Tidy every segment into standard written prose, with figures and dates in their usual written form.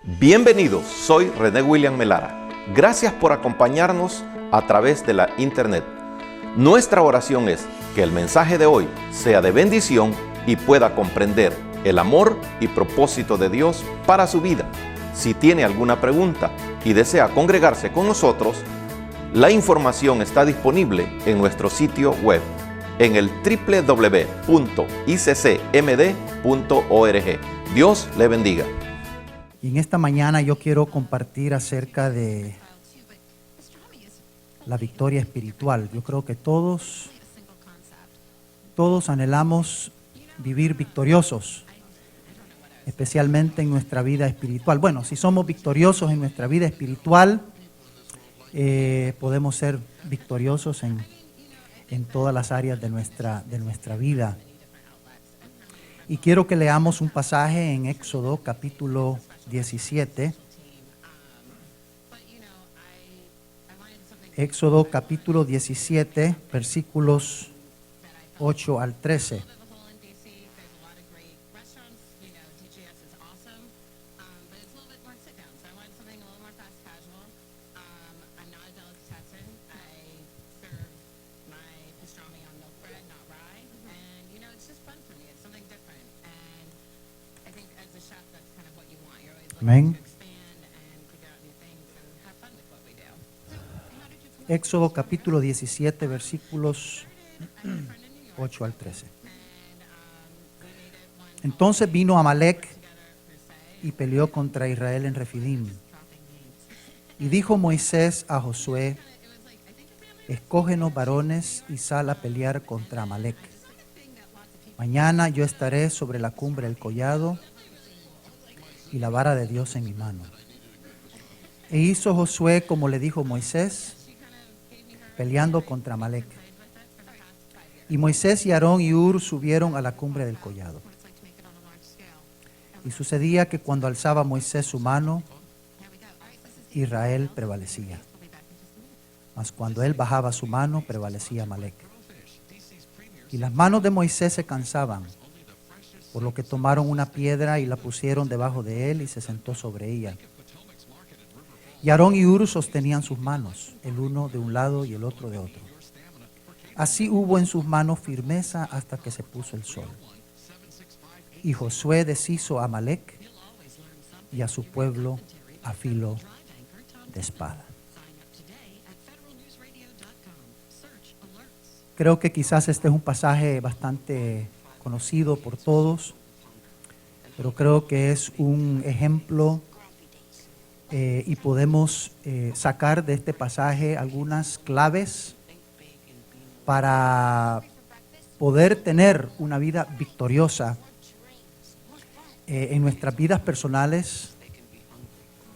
Bienvenidos, soy René William Melara. Gracias por acompañarnos a través de la internet. Nuestra oración es que el mensaje de hoy sea de bendición y pueda comprender el amor y propósito de Dios para su vida. Si tiene alguna pregunta y desea congregarse con nosotros, la información está disponible en nuestro sitio web en el www.iccmd.org. Dios le bendiga. Y en esta mañana yo quiero compartir acerca de la victoria espiritual. Yo creo que todos anhelamos vivir victoriosos, especialmente en nuestra vida espiritual. Bueno, si somos victoriosos en nuestra vida espiritual, podemos ser victoriosos en todas las áreas de nuestra vida. Y quiero que leamos un pasaje en Éxodo capítulo 17. Éxodo capítulo 17, versículos 8 al 13. Amén. Éxodo capítulo 17, versículos 8 al 13. Entonces vino Amalec y peleó contra Israel en Refidim. Y dijo Moisés a Josué: escógenos varones y sal a pelear contra Amalec. Mañana yo estaré sobre la cumbre del collado y la vara de Dios en mi mano. E hizo Josué como le dijo Moisés, peleando contra Amalec. Y Moisés y Aarón y Hur subieron a la cumbre del collado. Y sucedía que cuando alzaba Moisés su mano, Israel prevalecía. Mas cuando él bajaba su mano, prevalecía Amalec. Y las manos de Moisés se cansaban, por lo que tomaron una piedra y la pusieron debajo de él y se sentó sobre ella. Y Aarón y Hur sostenían sus manos, el uno de un lado y el otro de otro. Así hubo en sus manos firmeza hasta que se puso el sol. Y Josué deshizo a Amalec y a su pueblo a filo de espada. Creo que quizás este es un pasaje bastante conocido por todos, pero creo que es un ejemplo y podemos sacar de este pasaje algunas claves para poder tener una vida victoriosa en nuestras vidas personales,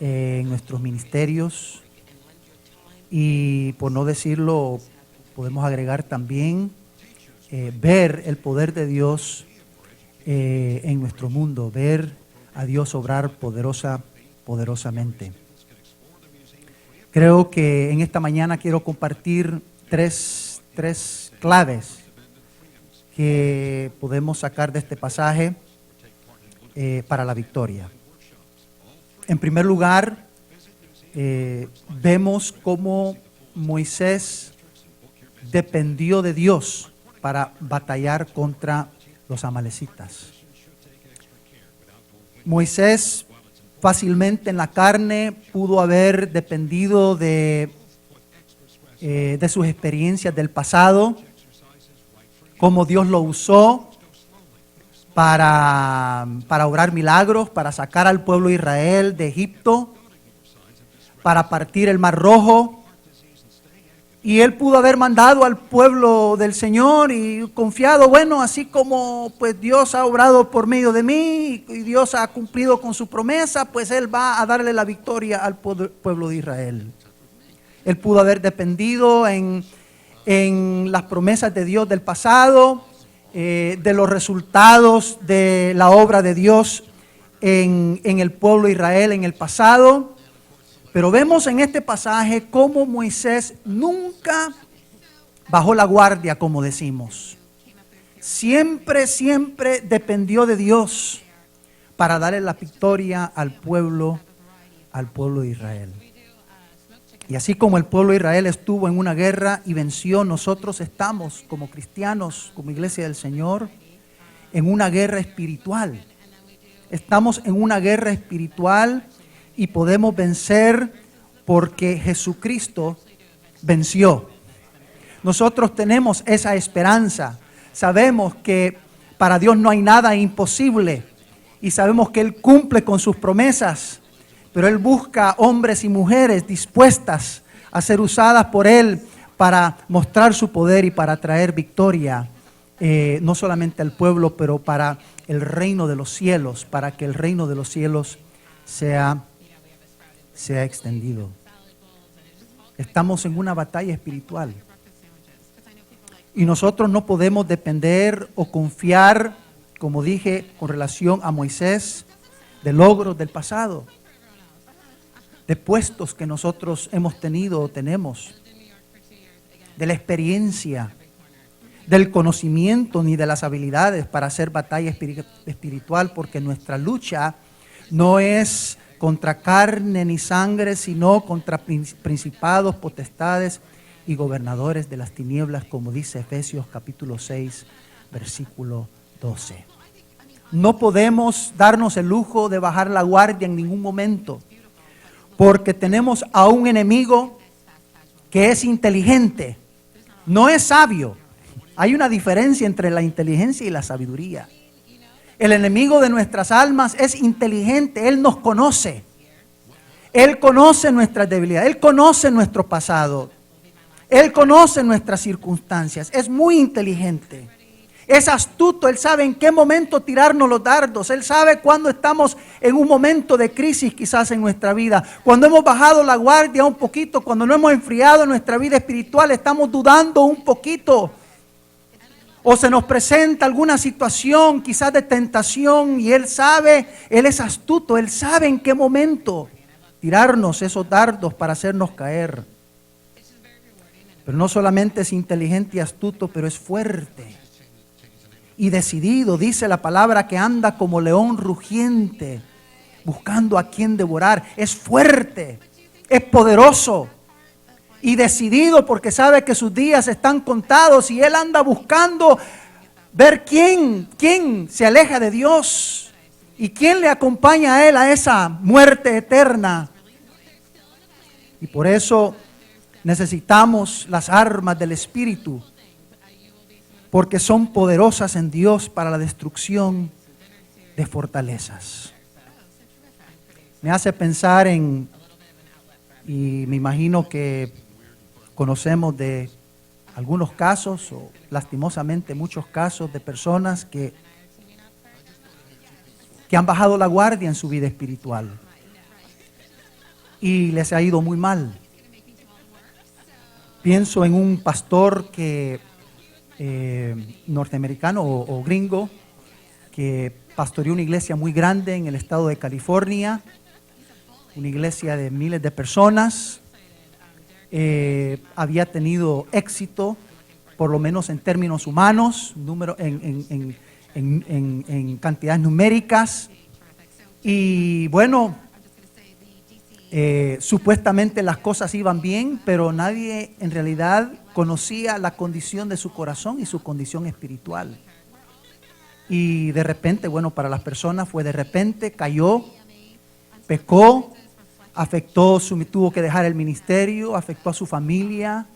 en nuestros ministerios y, por no decirlo, podemos agregar también ver el poder de Dios en nuestro mundo, ver a Dios obrar poderosamente. Creo que en esta mañana quiero compartir tres claves que podemos sacar de este pasaje para la victoria. En primer lugar, vemos cómo Moisés dependió de Dios para batallar contra los amalecitas. Moisés fácilmente en la carne pudo haber dependido de sus experiencias del pasado, cómo Dios lo usó para obrar milagros, para sacar al pueblo de Israel de Egipto, para partir el Mar Rojo. Y él pudo haber mandado al pueblo del Señor y confiado, bueno, así como pues Dios ha obrado por medio de mí y Dios ha cumplido con su promesa, pues él va a darle la victoria al pueblo de Israel. Él pudo haber dependido en las promesas de Dios del pasado, de los resultados de la obra de Dios en el pueblo de Israel en el pasado. Pero vemos en este pasaje cómo Moisés nunca bajó la guardia, como decimos. Siempre dependió de Dios para darle la victoria al pueblo al pueblo de Israel. Y así como el pueblo de Israel estuvo en una guerra y venció, nosotros estamos como cristianos, como iglesia del Señor, en una guerra espiritual. Estamos en una guerra espiritual y podemos vencer porque Jesucristo venció. Nosotros tenemos esa esperanza. Sabemos que para Dios no hay nada imposible y sabemos que Él cumple con sus promesas, pero Él busca hombres y mujeres dispuestas a ser usadas por Él para mostrar su poder y para traer victoria, no solamente al pueblo, pero para el reino de los cielos, para que el reino de los cielos sea extendido. Estamos en una batalla espiritual y nosotros no podemos depender o confiar, como dije, con relación a Moisés, de logros del pasado, de puestos que nosotros hemos tenido o tenemos, de la experiencia, del conocimiento ni de las habilidades para hacer batalla espiritual, porque nuestra lucha no es contra carne ni sangre, sino contra principados, potestades y gobernadores de las tinieblas, como dice Efesios capítulo 6, versículo 12. No podemos darnos el lujo de bajar la guardia en ningún momento, porque tenemos a un enemigo que es inteligente, no es sabio. Hay una diferencia entre la inteligencia y la sabiduría. El enemigo de nuestras almas es inteligente, Él nos conoce. Él conoce nuestras debilidades, Él conoce nuestro pasado, Él conoce nuestras circunstancias, es muy inteligente. Es astuto, Él sabe en qué momento tirarnos los dardos. Él sabe cuando estamos en un momento de crisis quizás en nuestra vida. Cuando hemos bajado la guardia un poquito, cuando no hemos enfriado nuestra vida espiritual, estamos dudando un poquito. O se nos presenta alguna situación quizás de tentación y Él sabe, Él es astuto, Él sabe en qué momento tirarnos esos dardos para hacernos caer. Pero no solamente es inteligente y astuto, pero es fuerte y decidido. Dice la palabra que anda como león rugiente, buscando a quien devorar. Es fuerte, es poderoso y decidido porque sabe que sus días están contados y Él anda buscando ver quién se aleja de Dios y quién le acompaña a Él a esa muerte eterna. Y por eso necesitamos las armas del Espíritu, porque son poderosas en Dios para la destrucción de fortalezas. Me hace pensar y me imagino que conocemos de algunos casos, o lastimosamente muchos casos, de personas que han bajado la guardia en su vida espiritual y les ha ido muy mal. Pienso en un pastor norteamericano o gringo que pastoreó una iglesia muy grande en el estado de California, una iglesia de miles de personas. Había tenido éxito, por lo menos en términos humanos, en cantidades numéricas, y bueno, supuestamente las cosas iban bien, pero nadie en realidad conocía la condición de su corazón y su condición espiritual. Y de repente, bueno, para las personas fue de repente, cayó, pecó, tuvo que dejar el ministerio, afectó a su familia.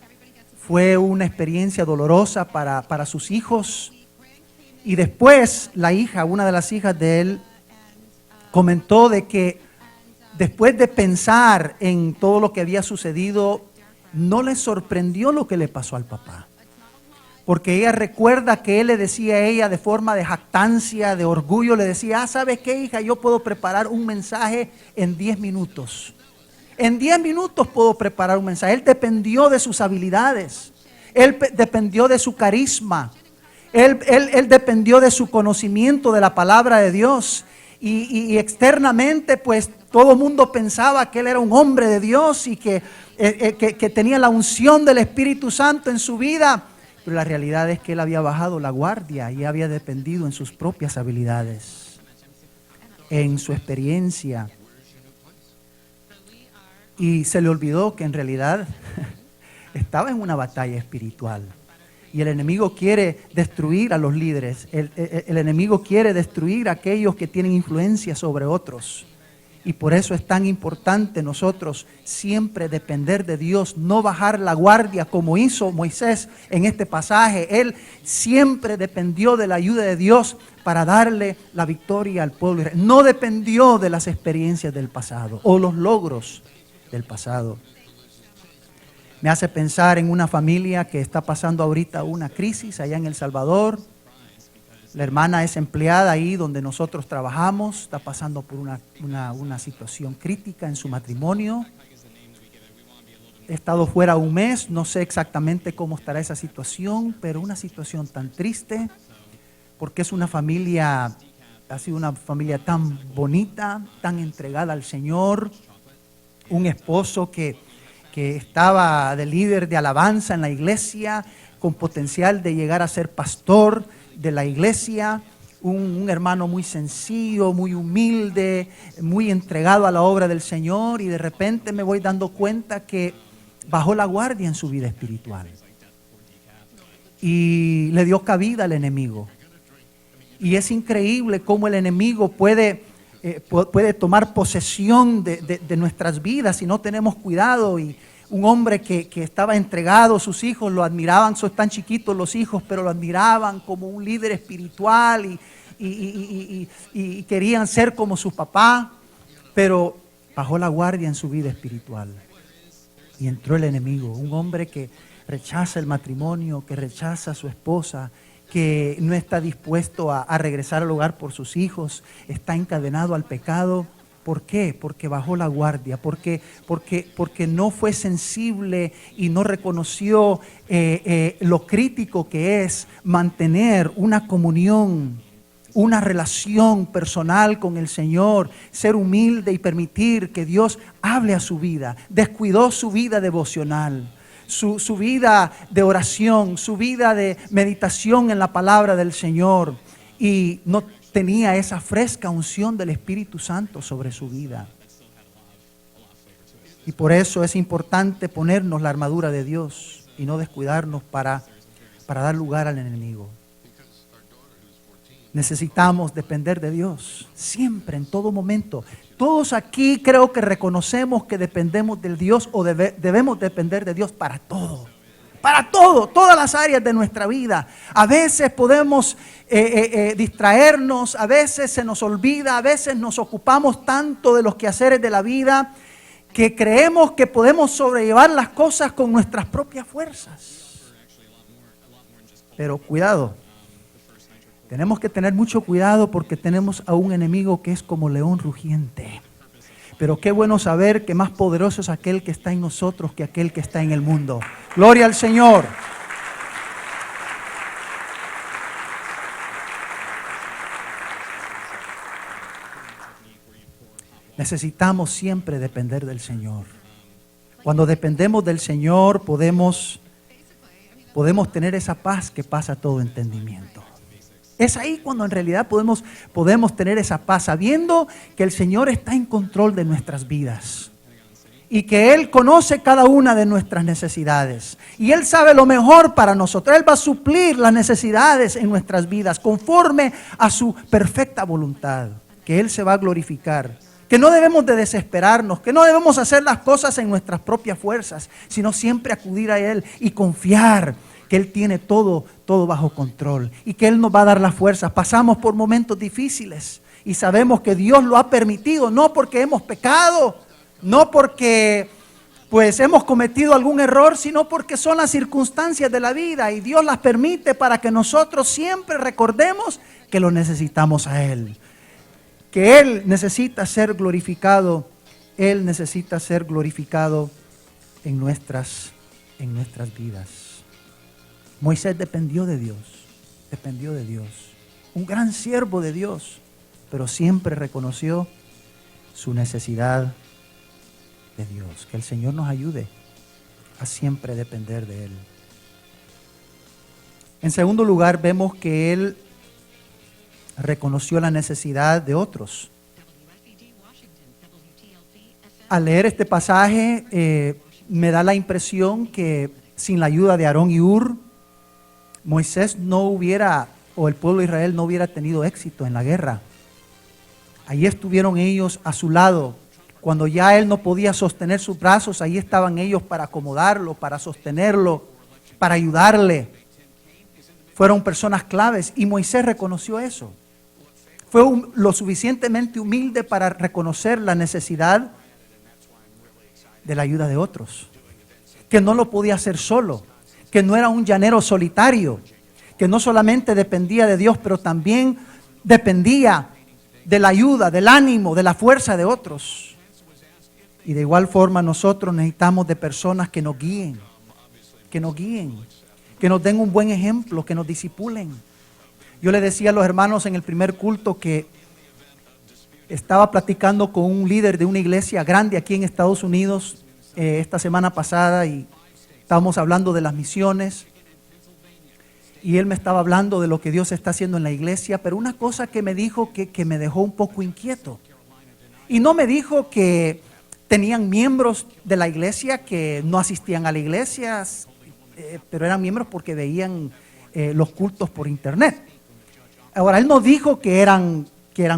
Fue una experiencia dolorosa para sus hijos. Y después una de las hijas de él, comentó de que después de pensar en todo lo que había sucedido, no le sorprendió lo que le pasó al papá. Porque ella recuerda que él le decía a ella de forma de jactancia, de orgullo, le decía: ¿sabes qué, hija? Yo puedo preparar un mensaje en 10 minutos. En 10 minutos puedo preparar un mensaje. Él dependió de sus habilidades. Él dependió de su carisma. Él dependió de su conocimiento de la palabra de Dios. Y externamente, pues, todo el mundo pensaba que él era un hombre de Dios y que tenía la unción del Espíritu Santo en su vida. Pero la realidad es que él había bajado la guardia y había dependido en sus propias habilidades, en su experiencia. y se le olvidó que en realidad estaba en una batalla espiritual. Y el enemigo quiere destruir a los líderes. El enemigo quiere destruir a aquellos que tienen influencia sobre otros. Y por eso es tan importante nosotros siempre depender de Dios, no bajar la guardia como hizo Moisés en este pasaje. Él siempre dependió de la ayuda de Dios para darle la victoria al pueblo. No dependió de las experiencias del pasado o los logros del pasado. Me hace pensar en una familia que está pasando ahorita una crisis allá en El Salvador. La hermana es empleada ahí donde nosotros trabajamos, está pasando por una situación crítica en su matrimonio. He estado fuera un mes, no sé exactamente cómo estará esa situación, pero una situación tan triste, porque es una familia, ha sido una familia tan bonita, tan entregada al Señor, un esposo que estaba de líder de alabanza en la iglesia, con potencial de llegar a ser pastor de la iglesia, un hermano muy sencillo, muy humilde, muy entregado a la obra del Señor, y de repente me voy dando cuenta que bajó la guardia en su vida espiritual y le dio cabida al enemigo. Y es increíble cómo el enemigo puede tomar posesión de nuestras vidas si no tenemos cuidado. Y un hombre que estaba entregado, sus hijos lo admiraban, son tan chiquitos los hijos, pero lo admiraban como un líder espiritual y querían ser como su papá, pero bajó la guardia en su vida espiritual y entró el enemigo, un hombre que rechaza el matrimonio, que rechaza a su esposa, que no está dispuesto a regresar al hogar por sus hijos, está encadenado al pecado. ¿Por qué? Porque bajó la guardia, porque no fue sensible y no reconoció lo crítico que es mantener una comunión, una relación personal con el Señor, ser humilde y permitir que Dios hable a su vida. Descuidó su vida devocional, su vida de oración, su vida de meditación en la palabra del Señor, y no tenía esa fresca unción del Espíritu Santo sobre su vida. Y por eso es importante ponernos la armadura de Dios y no descuidarnos para dar lugar al enemigo. Necesitamos depender de Dios siempre, en todo momento. Todos aquí creo que reconocemos que dependemos del Dios o debemos depender de Dios para todo. Para todo, todas las áreas de nuestra vida. A veces podemos distraernos, a veces se nos olvida, a veces nos ocupamos tanto de los quehaceres de la vida que creemos que podemos sobrellevar las cosas con nuestras propias fuerzas. Pero cuidado, tenemos que tener mucho cuidado porque tenemos a un enemigo que es como león rugiente. Pero qué bueno saber que más poderoso es aquel que está en nosotros que aquel que está en el mundo. Gloria al Señor. Necesitamos siempre depender del Señor. Cuando dependemos del Señor podemos tener esa paz que pasa todo entendimiento. Es ahí cuando en realidad podemos tener esa paz, sabiendo que el Señor está en control de nuestras vidas y que Él conoce cada una de nuestras necesidades y Él sabe lo mejor para nosotros. Él va a suplir las necesidades en nuestras vidas conforme a su perfecta voluntad, que Él se va a glorificar, que no debemos de desesperarnos, que no debemos hacer las cosas en nuestras propias fuerzas, sino siempre acudir a Él y confiar que Él tiene todo bajo control y que Él nos va a dar las fuerzas. Pasamos por momentos difíciles y sabemos que Dios lo ha permitido, no porque hemos pecado, no porque hemos cometido algún error, sino porque son las circunstancias de la vida y Dios las permite para que nosotros siempre recordemos que lo necesitamos a Él, que Él necesita ser glorificado, Él necesita ser glorificado en nuestras vidas. Moisés dependió de Dios, un gran siervo de Dios, pero siempre reconoció su necesidad de Dios. Que el Señor nos ayude a siempre depender de Él. En segundo lugar, vemos que Él reconoció la necesidad de otros. Al leer este pasaje me da la impresión que sin la ayuda de Aarón y Hur, Moisés no hubiera, o el pueblo de Israel no hubiera tenido éxito en la guerra. Ahí estuvieron ellos a su lado. Cuando ya él no podía sostener sus brazos, ahí estaban ellos para acomodarlo, para sostenerlo, para ayudarle. Fueron personas claves y Moisés reconoció eso. Fue lo suficientemente humilde para reconocer la necesidad de la ayuda de otros, que no lo podía hacer solo, que no era un llanero solitario, que no solamente dependía de Dios, pero también dependía de la ayuda, del ánimo, de la fuerza de otros. Y de igual forma nosotros necesitamos de personas que nos guíen, que nos den un buen ejemplo, que nos disipulen. Yo le decía a los hermanos en el primer culto que estaba platicando con un líder de una iglesia grande aquí en Estados Unidos esta semana pasada y estábamos hablando de las misiones y él me estaba hablando de lo que Dios está haciendo en la iglesia, pero una cosa que me dijo que me dejó un poco inquieto. Y no me dijo que tenían miembros de la iglesia que no asistían a la iglesia, pero eran miembros porque veían los cultos por internet. Ahora, él no dijo que eran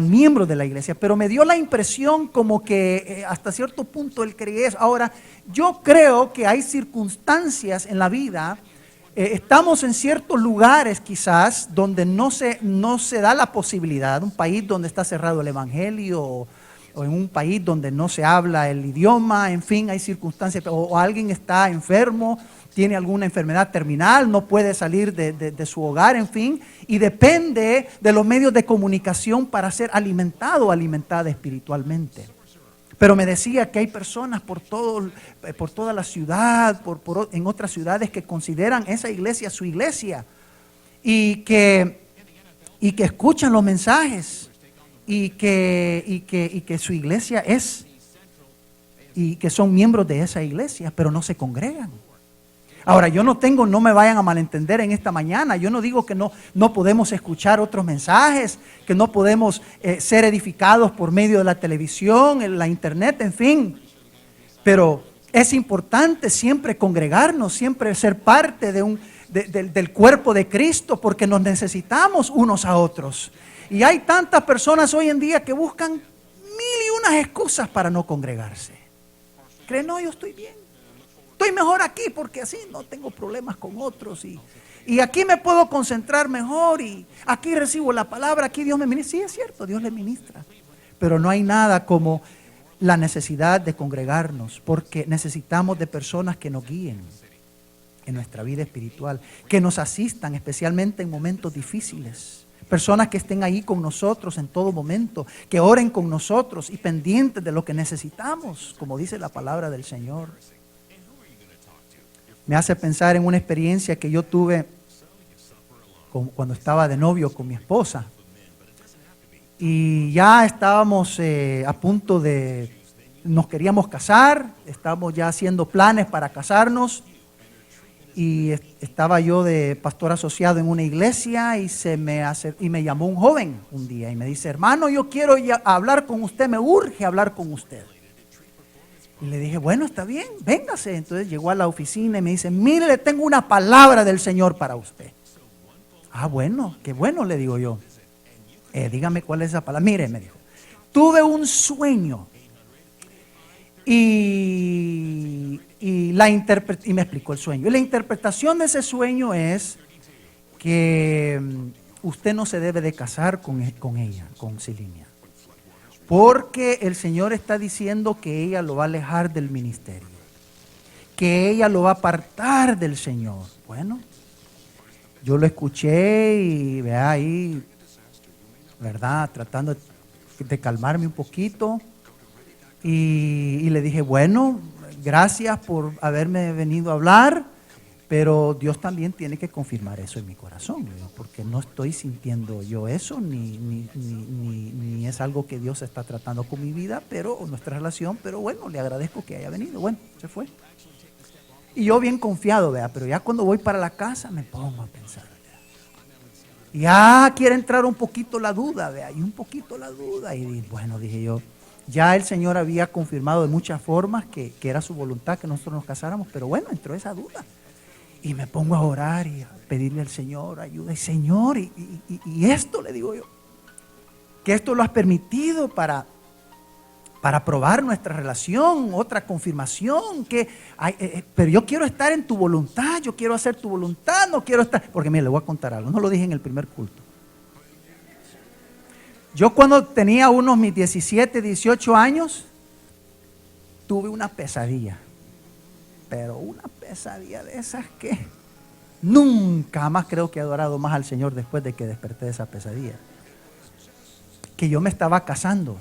miembros de la iglesia, pero me dio la impresión como que hasta cierto punto él creía eso. Ahora, yo creo que hay circunstancias en la vida, estamos en ciertos lugares quizás donde no se da la posibilidad, un país donde está cerrado el evangelio o en un país donde no se habla el idioma, en fin, hay circunstancias, o alguien está enfermo, tiene alguna enfermedad terminal, no puede salir de su hogar, en fin, y depende de los medios de comunicación para ser alimentado o alimentada espiritualmente. Pero me decía que hay personas por toda la ciudad, en otras ciudades que consideran esa iglesia su iglesia y que escuchan los mensajes y que su iglesia es, y que son miembros de esa iglesia, pero no se congregan. Ahora, no me vayan a malentender en esta mañana, yo no digo que no podemos escuchar otros mensajes, que no podemos ser edificados por medio de la televisión, la internet, en fin, pero es importante siempre congregarnos, siempre ser parte del cuerpo de Cristo, porque nos necesitamos unos a otros. Y hay tantas personas hoy en día que buscan 1001 excusas para no congregarse. Creen, no, yo estoy bien. Estoy mejor aquí porque así no tengo problemas con otros y aquí me puedo concentrar mejor y aquí recibo la palabra, aquí Dios me ministra. Sí, es cierto, Dios le ministra, pero no hay nada como la necesidad de congregarnos, porque necesitamos de personas que nos guíen en nuestra vida espiritual, que nos asistan especialmente en momentos difíciles. Personas que estén ahí con nosotros en todo momento, que oren con nosotros y pendientes de lo que necesitamos, como dice la palabra del Señor. Me hace pensar en una experiencia que yo tuve cuando estaba de novio con mi esposa. Y ya estábamos a punto nos queríamos casar, estábamos ya haciendo planes para casarnos. Y estaba yo de pastor asociado en una iglesia y me llamó un joven un día y me dice, hermano, yo quiero hablar con usted, me urge hablar con usted. Y le dije, bueno, está bien, véngase. Entonces llegó a la oficina y me dice, mire, le tengo una palabra del Señor para usted. Ah, bueno, qué bueno, le digo yo. Dígame cuál es esa palabra. Mire, me dijo, tuve un sueño y me explicó el sueño. Y la interpretación de ese sueño es que usted no se debe de casar con ella, con Cilinia. Porque el Señor está diciendo que ella lo va a alejar del ministerio, que ella lo va a apartar del Señor. Bueno, yo lo escuché y vea ahí, ¿verdad? Tratando de calmarme un poquito y le dije, bueno, gracias por haberme venido a hablar, pero Dios también tiene que confirmar eso en mi corazón, porque no estoy sintiendo yo eso, ni es algo que Dios está tratando con mi vida, pero nuestra relación, pero bueno, le agradezco que haya venido. Bueno, se fue. Y yo bien confiado, vea, pero ya cuando voy para la casa me pongo a pensar, vea. Ya quiere entrar un poquito la duda, vea, y un poquito la duda, y bueno, dije yo, Ya el Señor había confirmado de muchas formas que era su voluntad que nosotros nos casáramos, pero bueno, entró esa duda. Y me pongo a orar y a pedirle al Señor ayuda. Y Señor, y esto le digo yo, que esto lo has permitido para probar nuestra relación, otra confirmación, pero yo quiero estar en tu voluntad, yo quiero hacer tu voluntad, no quiero estar, porque mire, le voy a contar algo, no lo dije en el primer culto. Yo cuando tenía mis 17, 18 años, tuve una pesadilla, pero una pesadilla de esas que nunca más creo que he adorado más al Señor después de que desperté de esa pesadilla. Que yo me estaba casando.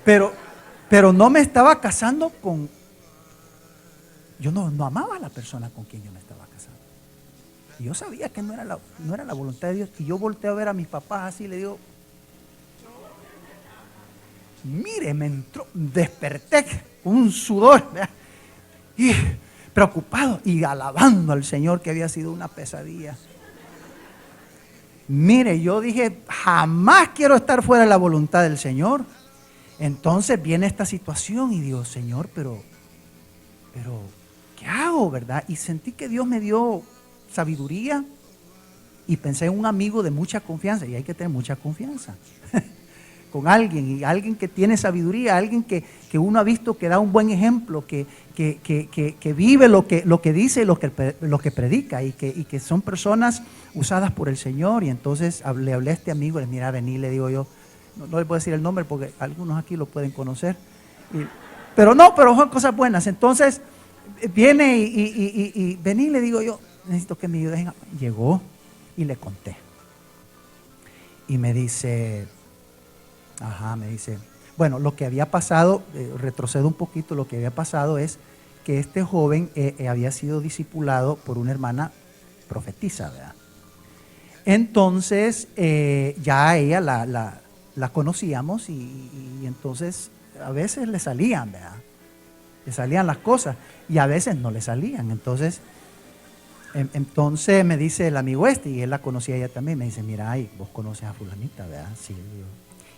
Pero no me estaba casando con... Yo no amaba a la persona con quien yo me estaba casando. Y yo sabía que no era la voluntad de Dios. Y yo volteé a ver a mis papás así y le digo, mire, me entró, desperté con un sudor, ¿verdad? Y preocupado y alabando al Señor que había sido una pesadilla. Mire, yo dije, jamás quiero estar fuera de la voluntad del Señor. Entonces viene esta situación y digo, Señor, pero, ¿qué hago, verdad? Y sentí que Dios me dio sabiduría y pensé en un amigo de mucha confianza, y hay que tener mucha confianza con alguien, y alguien que tiene sabiduría, alguien que uno ha visto que da un buen ejemplo, que vive lo que dice y lo que predica, y que son personas usadas por el Señor. Y entonces le hablé a este amigo, le mira, vení, le digo yo, no le puedo decir el nombre porque algunos aquí lo pueden conocer, pero son cosas buenas. Entonces viene y vení, le digo yo, necesito que me ayuden. Llegó y le conté y me dice, bueno, lo que había pasado, retrocedo un poquito, lo que había pasado es que este joven había sido discipulado por una hermana profetisa, ¿verdad? Entonces ya ella la conocíamos y entonces a veces le salían, ¿verdad? Le salían las cosas y a veces no le salían. Entonces me dice el amigo y él la conocía ella también, me dice, mira, vos conoces a fulanita, ¿verdad? Sí, le digo.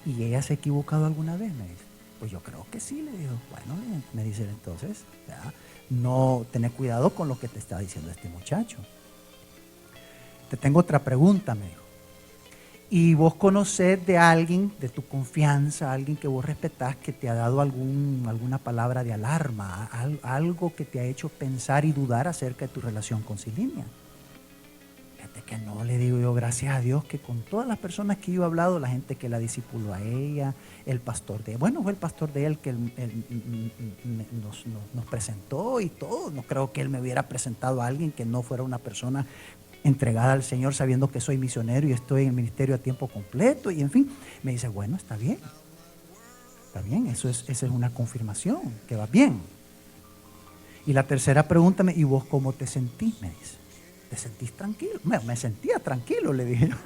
¿Y ella se ha equivocado alguna vez? Me dice. Pues yo creo que sí, le digo. Bueno, me dice entonces, ¿verdad? No, tener cuidado con lo que te está diciendo este muchacho. Te tengo otra pregunta, me dijo. ¿Y vos conocés de alguien de tu confianza, alguien que vos respetás, que te ha dado alguna palabra de alarma, algo que te ha hecho pensar y dudar acerca de tu relación con Silinia? Fíjate que no, le digo yo, gracias a Dios que con todas las personas que yo he hablado, la gente que la discipuló a ella, el pastor de, bueno, fue el pastor de él que nos presentó y todo. No creo que él me hubiera presentado a alguien que no fuera una persona entregada al Señor, sabiendo que soy misionero y estoy en el ministerio a tiempo completo, y en fin, me dice, bueno, está bien, esa es una confirmación, que va bien. Y la tercera pregunta, ¿y vos cómo te sentís? Me dice, ¿te sentís tranquilo? Me sentía tranquilo, le dije yo.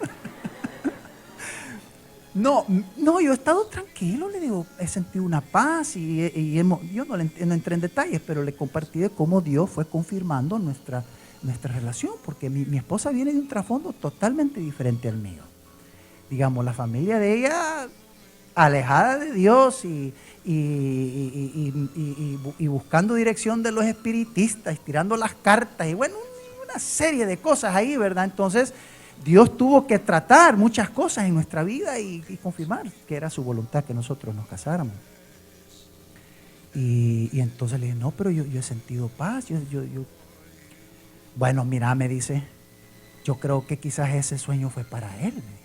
No, yo he estado tranquilo, le digo, he sentido una paz yo no entré en detalles, pero le compartí de cómo Dios fue confirmando nuestra relación, porque mi esposa viene de un trasfondo totalmente diferente al mío. Digamos, la familia de ella alejada de Dios y buscando dirección de los espiritistas, tirando las cartas y bueno, una serie de cosas ahí, ¿verdad? Entonces Dios tuvo que tratar muchas cosas en nuestra vida y confirmar que era su voluntad que nosotros nos casáramos. Y entonces le dije, no, pero yo he sentido paz, bueno, mira, me dice, yo creo que quizás ese sueño fue para él, me dice.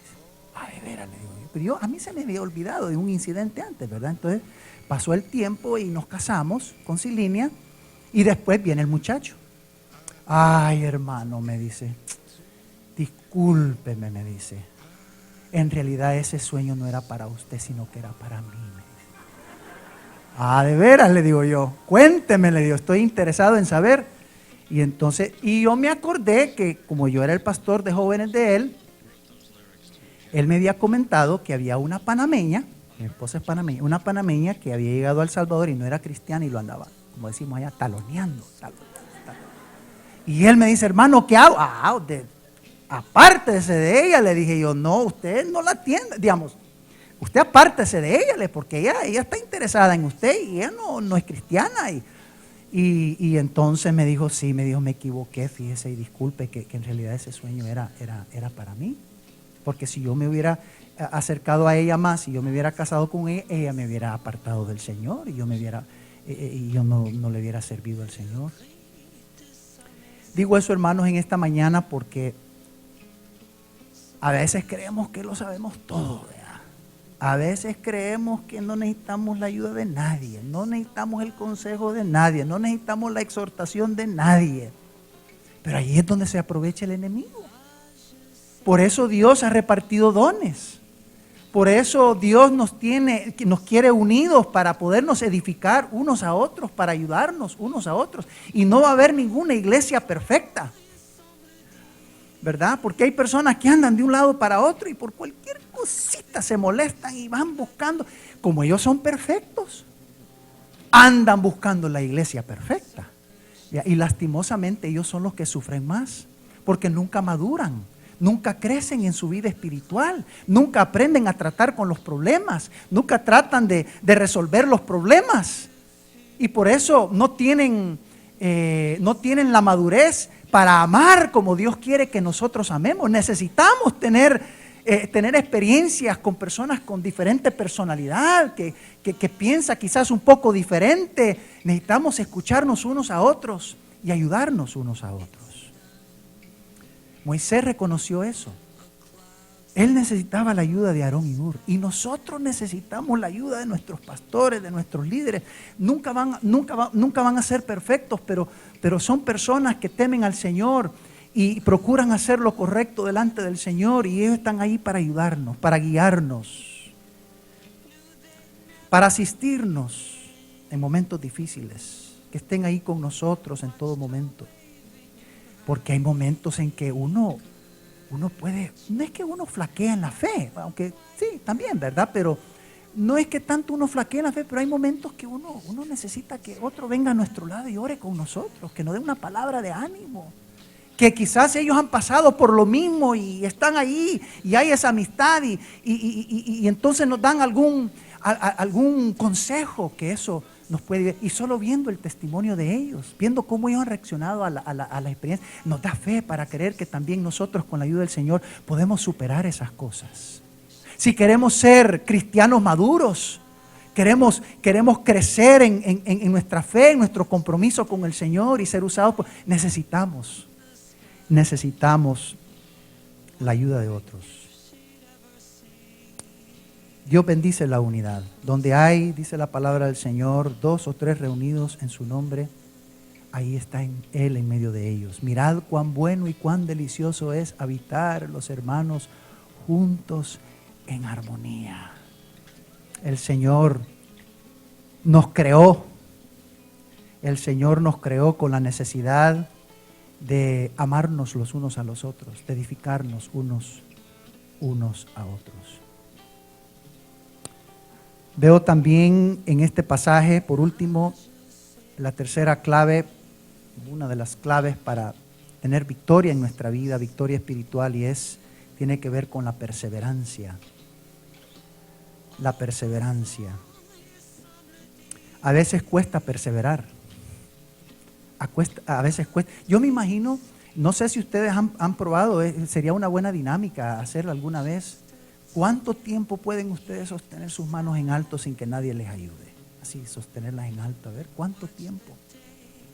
De veras, le digo yo. Pero a mí se me había olvidado de un incidente antes, ¿verdad? Entonces pasó el tiempo y nos casamos con Silinia y después viene el muchacho. Ay, hermano, me dice, discúlpeme, me dice. En realidad ese sueño no era para usted, sino que era para mí, me dice. De veras, le digo yo. Cuénteme, le digo, estoy interesado en saber. Y entonces, yo me acordé que como yo era el pastor de jóvenes de él me había comentado que había una panameña, mi esposa es panameña, una panameña que había llegado a El Salvador y no era cristiana y lo andaba, como decimos allá, taloneando. Y él me dice, hermano, ¿qué hago? Apártese de ella, le dije yo, no, usted no la atiende, digamos, usted apártese de ella, porque ella está interesada en usted y ella no es cristiana. Y entonces me dijo, sí, me equivoqué, fíjese, y disculpe que en realidad ese sueño era para mí. Porque si yo me hubiera acercado a ella más, si yo me hubiera casado con ella, ella me hubiera apartado del Señor y yo no le hubiera servido al Señor. Digo eso, hermanos, en esta mañana porque a veces creemos que lo sabemos todo, ¿verdad? A veces creemos que no necesitamos la ayuda de nadie, no necesitamos el consejo de nadie, no necesitamos la exhortación de nadie. Pero ahí es donde se aprovecha el enemigo. Por eso Dios ha repartido dones. Por eso Dios nos quiere unidos para podernos edificar unos a otros, para ayudarnos unos a otros. Y no va a haber ninguna iglesia perfecta, ¿verdad? Porque hay personas que andan de un lado para otro y por cualquier cosita se molestan y van buscando. Como ellos son perfectos, andan buscando la iglesia perfecta. Y lastimosamente ellos son los que sufren más, porque nunca maduran. Nunca crecen en su vida espiritual, nunca aprenden a tratar con los problemas, nunca tratan de resolver los problemas. Y por eso no tienen la madurez para amar como Dios quiere que nosotros amemos. Necesitamos tener experiencias con personas con diferente personalidad, que piensa quizás un poco diferente. Necesitamos escucharnos unos a otros y ayudarnos unos a otros. Moisés reconoció eso. Él necesitaba la ayuda de Aarón y Hur. Y nosotros necesitamos la ayuda de nuestros pastores, de nuestros líderes. Nunca van a ser perfectos, pero son personas que temen al Señor y procuran hacer lo correcto delante del Señor. Y ellos están ahí para ayudarnos, para guiarnos, para asistirnos en momentos difíciles. Que estén ahí con nosotros en todo momento. Porque hay momentos en que uno puede, no es que uno flaquea en la fe, aunque sí, también, ¿verdad? Pero no es que tanto uno flaquea en la fe, pero hay momentos que uno necesita que otro venga a nuestro lado y ore con nosotros, que nos dé una palabra de ánimo. Que quizás ellos han pasado por lo mismo y están ahí y hay esa amistad y entonces nos dan algún consejo que eso nos puede, y solo viendo el testimonio de ellos, viendo cómo ellos han reaccionado a la experiencia, nos da fe para creer que también nosotros con la ayuda del Señor podemos superar esas cosas. Si queremos ser cristianos maduros, queremos crecer en nuestra fe, en nuestro compromiso con el Señor y ser usados, necesitamos la ayuda de otros. Dios bendice la unidad. Donde hay, dice la palabra del Señor, 2 o 3 reunidos en su nombre, ahí está Él en medio de ellos. Mirad cuán bueno y cuán delicioso es habitar los hermanos juntos en armonía. El Señor nos creó. El Señor nos creó con la necesidad de amarnos los unos a los otros, de edificarnos unos a otros. Veo también en este pasaje, por último, la tercera clave, una de las claves para tener victoria en nuestra vida, victoria espiritual, tiene que ver con la perseverancia. La perseverancia. A veces cuesta perseverar. A veces cuesta. Yo me imagino, no sé si ustedes han probado, sería una buena dinámica hacerlo alguna vez. ¿Cuánto tiempo pueden ustedes sostener sus manos en alto sin que nadie les ayude? Así, sostenerlas en alto. A ver, ¿cuánto tiempo?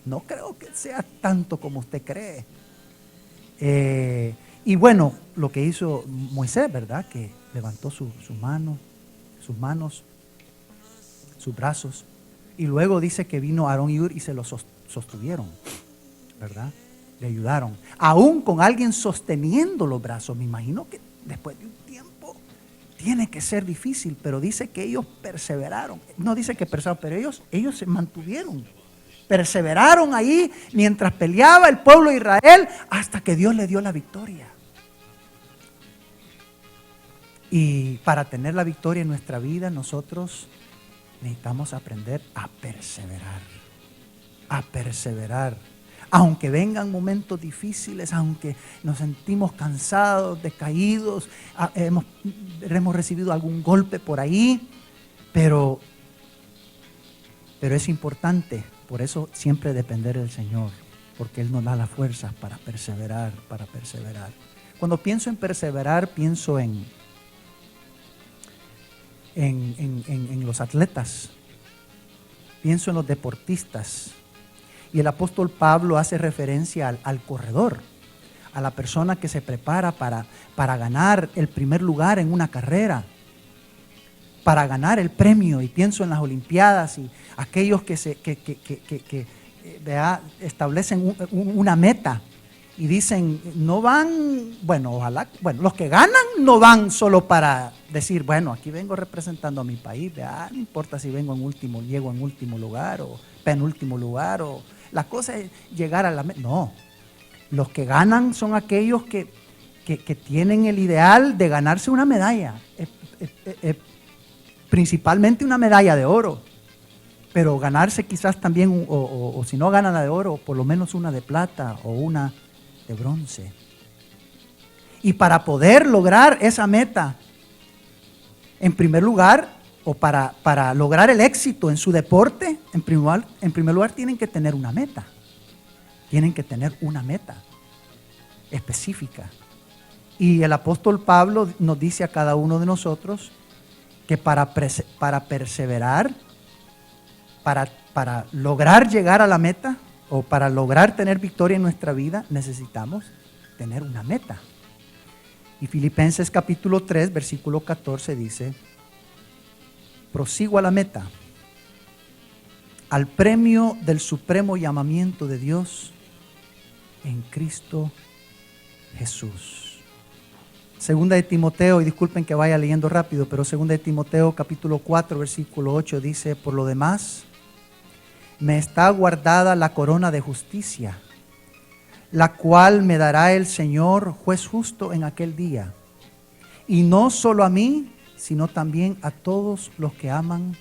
No creo que sea tanto como usted cree. Y bueno, lo que hizo Moisés, ¿verdad? Que levantó sus manos, sus brazos. Y luego dice que vino Aarón y Hur y se los sostuvieron, ¿verdad? Le ayudaron. Aún con alguien sosteniendo los brazos. Me imagino que después de un tiempo tiene que ser difícil, pero dice que ellos perseveraron. No dice que perseveraron, pero ellos se mantuvieron. Perseveraron ahí mientras peleaba el pueblo de Israel hasta que Dios le dio la victoria. Y para tener la victoria en nuestra vida, nosotros necesitamos aprender a perseverar. Aunque vengan momentos difíciles, aunque nos sentimos cansados, decaídos, hemos recibido algún golpe por ahí, pero es importante, por eso siempre depender del Señor, porque Él nos da las fuerzas para perseverar, Cuando pienso en perseverar, pienso en los atletas, pienso en los deportistas. Y el apóstol Pablo hace referencia al corredor, a la persona que se prepara para ganar el primer lugar en una carrera, para ganar el premio. Y pienso en las Olimpiadas y aquellos que establecen una meta y dicen, no van, los que ganan no van solo para decir, bueno, aquí vengo representando a mi país, no importa si llego en último lugar o penúltimo lugar, o la cosa es llegar a la meta. No, los que ganan son aquellos que tienen el ideal de ganarse una medalla, principalmente una medalla de oro, pero ganarse quizás también, o si no ganan la de oro, por lo menos una de plata o una de bronce. Y para poder lograr esa meta, en primer lugar, o para lograr el éxito en su deporte, en primer lugar tienen que tener una meta. Tienen que tener una meta específica. Y el apóstol Pablo nos dice a cada uno de nosotros que para perseverar, para lograr llegar a la meta, o para lograr tener victoria en nuestra vida, necesitamos tener una meta. Y Filipenses capítulo 3, versículo 14 dice, prosigo a la meta, al premio del supremo llamamiento de Dios en Cristo Jesús. Segunda de Timoteo, y disculpen que vaya leyendo rápido, pero segunda de Timoteo capítulo 4, versículo 8 dice, por lo demás, me está guardada la corona de justicia, la cual me dará el Señor, juez justo, en aquel día. Y no solo a mí, sino también a todos los que aman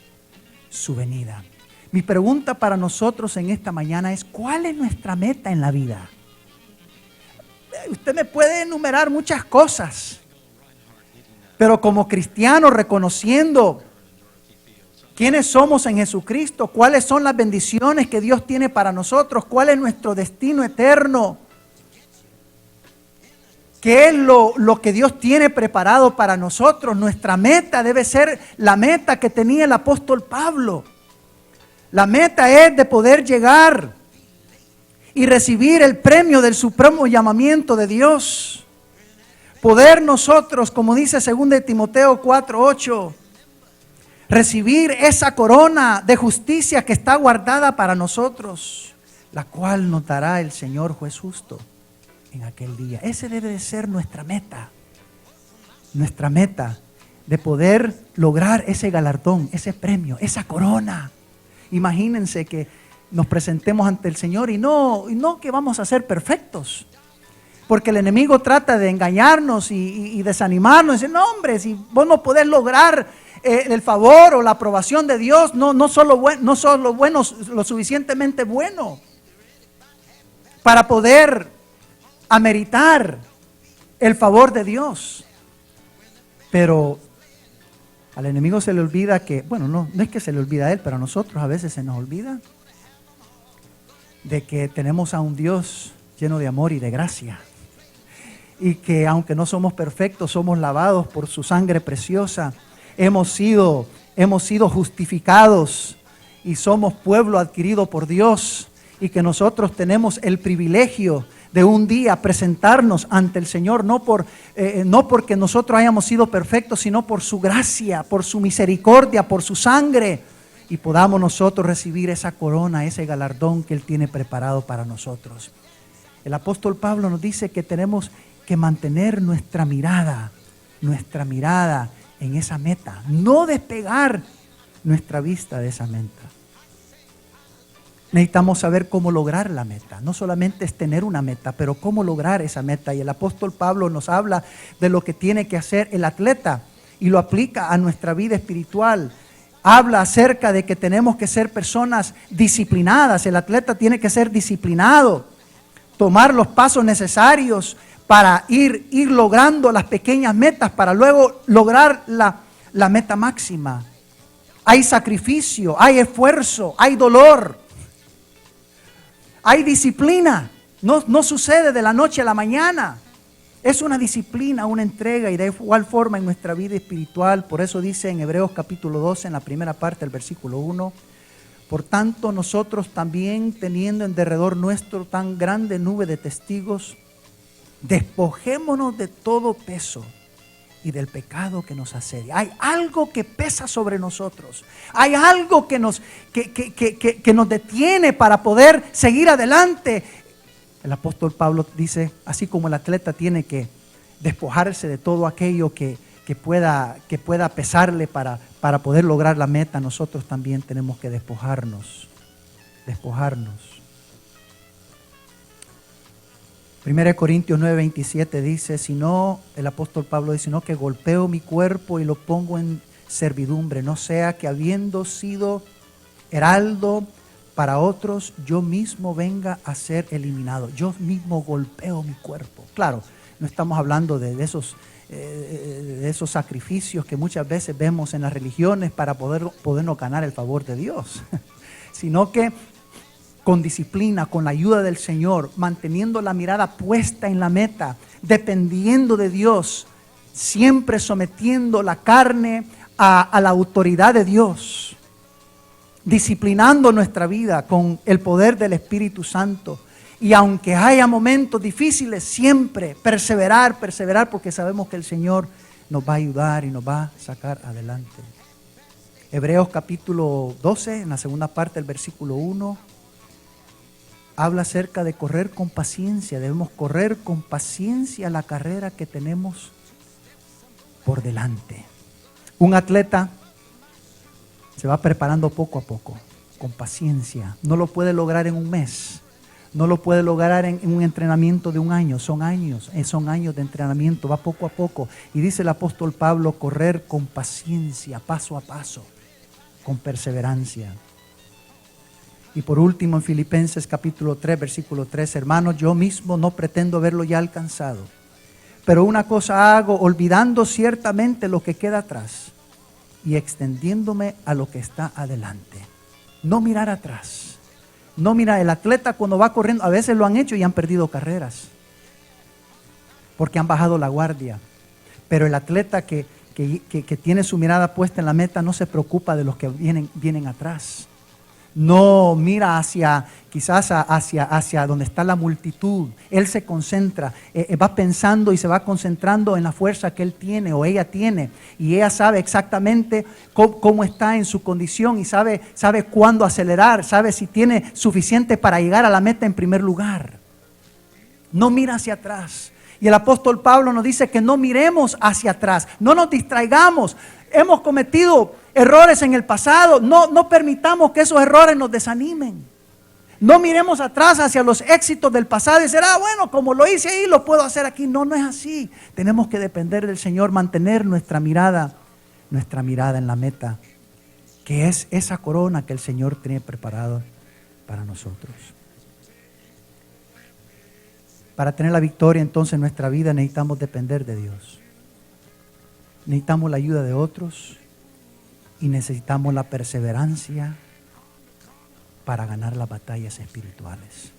su venida. Mi pregunta para nosotros en esta mañana es, ¿cuál es nuestra meta en la vida? Usted me puede enumerar muchas cosas, pero como cristiano, reconociendo quiénes somos en Jesucristo, cuáles son las bendiciones que Dios tiene para nosotros, cuál es nuestro destino eterno, qué es lo que Dios tiene preparado para nosotros. Nuestra meta debe ser la meta que tenía el apóstol Pablo. La meta es de poder llegar y recibir el premio del supremo llamamiento de Dios. Poder nosotros, como dice 2 de Timoteo 4:8, recibir esa corona de justicia que está guardada para nosotros, la cual nos dará el Señor juez justo en aquel día. Ese debe de ser nuestra meta de poder lograr ese galardón, ese premio, esa corona. Imagínense que nos presentemos ante el Señor y no que vamos a ser perfectos, porque el enemigo trata de engañarnos y desanimarnos, y dice, no hombre, si vos no podés lograr el favor o la aprobación de Dios, no sos lo suficientemente bueno para poder ameritar el favor de Dios. Pero al enemigo se le olvida que, no es que se le olvida a él, pero a nosotros a veces se nos olvida de que tenemos a un Dios lleno de amor y de gracia, y que aunque no somos perfectos, somos lavados por su sangre preciosa. Hemos sido justificados y somos pueblo adquirido por Dios, y que nosotros tenemos el privilegio de un día presentarnos ante el Señor, no porque nosotros hayamos sido perfectos, sino por su gracia, por su misericordia, por su sangre, y podamos nosotros recibir esa corona, ese galardón que Él tiene preparado para nosotros. El apóstol Pablo nos dice que tenemos que mantener nuestra mirada en esa meta, no despegar nuestra vista de esa meta. Necesitamos saber cómo lograr la meta. No solamente es tener una meta, pero cómo lograr esa meta. Y el apóstol Pablo nos habla de lo que tiene que hacer el atleta y lo aplica a nuestra vida espiritual. Habla acerca de que tenemos que ser personas disciplinadas. El atleta tiene que ser disciplinado. tomar los pasos necesarios para ir logrando las pequeñas metas, para luego lograr la meta máxima. Hay sacrificio, hay esfuerzo, hay dolor, hay disciplina. No sucede de la noche a la mañana. Es una disciplina, una entrega, y de igual forma en nuestra vida espiritual. Por eso dice en Hebreos capítulo 12, en la primera parte del versículo 1, por tanto nosotros también, teniendo en derredor nuestro tan grande nube de testigos, despojémonos de todo peso y del pecado que nos asedia. Hay algo que pesa sobre nosotros. Hay algo que nos detiene para poder seguir adelante. El apóstol Pablo dice, así como el atleta tiene que despojarse de todo aquello que pueda pesarle para poder lograr la meta, nosotros también tenemos que despojarnos. 1 Corintios 9:27 dice, el apóstol Pablo dice, sino que golpeo mi cuerpo y lo pongo en servidumbre, no sea que habiendo sido heraldo para otros, yo mismo venga a ser eliminado. Yo mismo golpeo mi cuerpo. Claro, no estamos hablando de esos sacrificios que muchas veces vemos en las religiones para podernos ganar el favor de Dios, sino que con disciplina, con la ayuda del Señor, manteniendo la mirada puesta en la meta, dependiendo de Dios, siempre sometiendo la carne a la autoridad de Dios, disciplinando nuestra vida con el poder del Espíritu Santo. Y aunque haya momentos difíciles, siempre perseverar, porque sabemos que el Señor nos va a ayudar y nos va a sacar adelante. Hebreos capítulo 12, en la segunda parte del versículo 1, habla acerca de correr con paciencia. Debemos correr con paciencia la carrera que tenemos por delante. Un atleta se va preparando poco a poco, con paciencia. No lo puede lograr en un mes, no lo puede lograr en un entrenamiento de un año. Son años de entrenamiento, va poco a poco. Y dice el apóstol Pablo, correr con paciencia, paso a paso, con perseverancia. Y por último, en Filipenses capítulo 3, versículo 3, hermanos, yo mismo no pretendo haberlo ya alcanzado, pero una cosa hago, olvidando ciertamente lo que queda atrás y extendiéndome a lo que está adelante. No mirar atrás. No mirar. El atleta cuando va corriendo, a veces lo han hecho y han perdido carreras, porque han bajado la guardia. Pero el atleta que tiene su mirada puesta en la meta no se preocupa de los que vienen atrás. No mira quizás hacia donde está la multitud. Él se concentra, va pensando y se va concentrando en la fuerza que él tiene o ella tiene. Y ella sabe exactamente cómo está en su condición y sabe cuándo acelerar, sabe si tiene suficiente para llegar a la meta en primer lugar. No mira hacia atrás. Y el apóstol Pablo nos dice que no miremos hacia atrás, no nos distraigamos. Hemos cometido errores en el pasado, no permitamos que esos errores nos desanimen. No miremos atrás hacia los éxitos del pasado y decir, bueno, como lo hice ahí, lo puedo hacer aquí. No es así. Tenemos que depender del Señor, mantener nuestra mirada en la meta, que es esa corona que el Señor tiene preparada para nosotros. Para tener la victoria entonces en nuestra vida necesitamos depender de Dios. Necesitamos la ayuda de otros y necesitamos la perseverancia para ganar las batallas espirituales.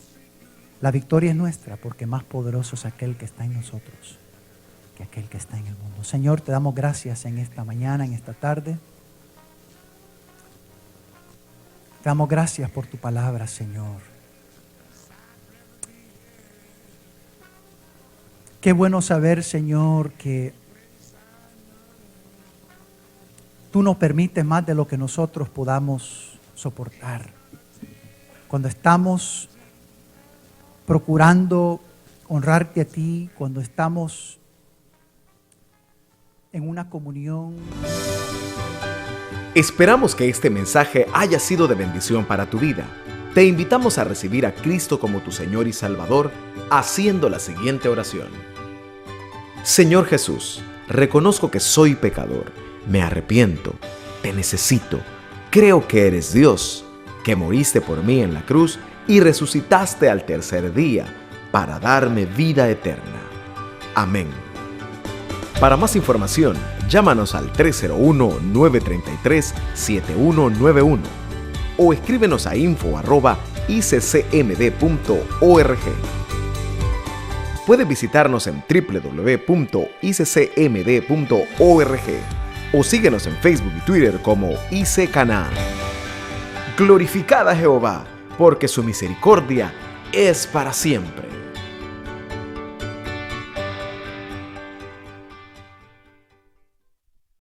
La victoria es nuestra porque más poderoso es aquel que está en nosotros que aquel que está en el mundo. Señor, te damos gracias en esta mañana, en esta tarde. Te damos gracias por tu palabra, Señor. Qué bueno saber, Señor, que tú nos permites más de lo que nosotros podamos soportar. Cuando estamos procurando honrarte a ti, cuando estamos en una comunión. Esperamos que este mensaje haya sido de bendición para tu vida. Te invitamos a recibir a Cristo como tu Señor y Salvador, haciendo la siguiente oración. Señor Jesús, reconozco que soy pecador, me arrepiento, te necesito, creo que eres Dios, que moriste por mí en la cruz y resucitaste al tercer día. para darme vida eterna. Amén. Para más información, llámanos al 301-933-7191 o escríbenos a info@iccmd.org. Puedes visitarnos en www.iccmd.org o síguenos en Facebook y Twitter como IC Canaán. Glorificad a Jehová, porque su misericordia es para siempre.